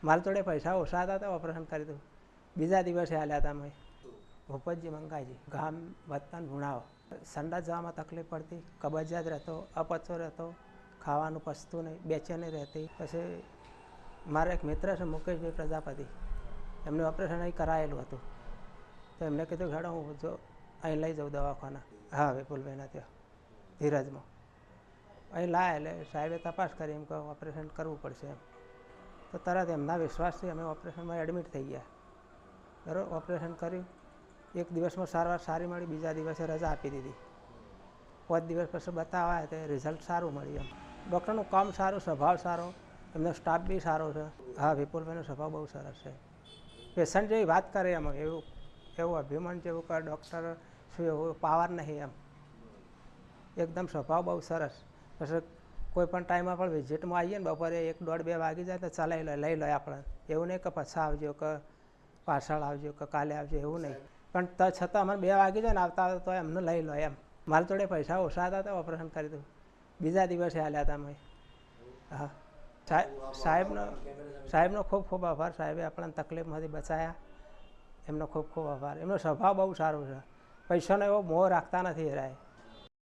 મારી જોડે પૈસા ઓછા હતા તો ઓપરેશન કરી દઉં. બીજા દિવસે હાલ્યા હતા મેં. ભૂપતજી મંગાજી ગામ વતન ભુણાવો. સંડાસ જવામાં તકલીફ પડતી, કબજિયાત રહેતો, અપચો રહેતો, ખાવાનું પચતું નહીં, બેચેની રહેતી. પછી મારા એક મિત્ર છે મુકેશભાઈ પ્રજાપતિ, એમને ઓપરેશન અહીં કરાયેલું હતું. તો એમને કીધું હેડો હું જો અહીં લઈ જાઉં દવાખાના. હા વિપુલભાઈના ત્યાં ધીરજમાં અહીં લાયા. એટલે સાહેબે તપાસ કરી, એમ કે ઓપરેશન કરવું પડશે એમ. તો તરત એમના વિશ્વાસથી અમે ઓપરેશનમાં એડમિટ થઈ ગયા. બરાબર, ઓપરેશન કર્યું. એક દિવસમાં સારવાર સારી મળી, બીજા દિવસે રજા આપી દીધી. 5 દિવસ પછી બતાવ્યા તે રિઝલ્ટ સારું મળ્યું. એમ ડૉક્ટરનું કામ સારું, સ્વભાવ સારો, એમનો સ્ટાફ બી સારો છે. હા વિપુલભાઈનો સ્વભાવ બહુ સરસ છે. પેશન્ટ જેવી વાત કરે એમ, એવું અભિમાન જેવું કે ડૉક્ટર શું એવું પાવર નહીં એમ. એકદમ સ્વભાવ બહુ સરસ. પછી કોઈ પણ ટાઈમમાં પણ વિઝિટમાં આવીએ ને બપોરે 1, 1:30, 2 વાગી જાય તો ચલાવી લઈ લો આપણે. એવું નહીં કે પાછા આવજો, કે પાછળ આવજો, કે કાલે આવજો, એવું નહીં. પણ છતાં અમને 2 વાગી જાય ને આવતા તો એમને લઈ લો એમ. મારી જોડે પૈસા ઓછા હતા તો ઓપરેશન કરી દઉં. બીજા દિવસે હાલ્યા હતા મેં. હા સાહેબનો ખૂબ ખૂબ આભાર. સાહેબે આપણને તકલીફમાંથી બચાયા, એમનો ખૂબ ખૂબ આભાર. એમનો સ્વભાવ બહુ સારો છે. પૈસાનો એવો મોહ રાખતા નથી એ રાય.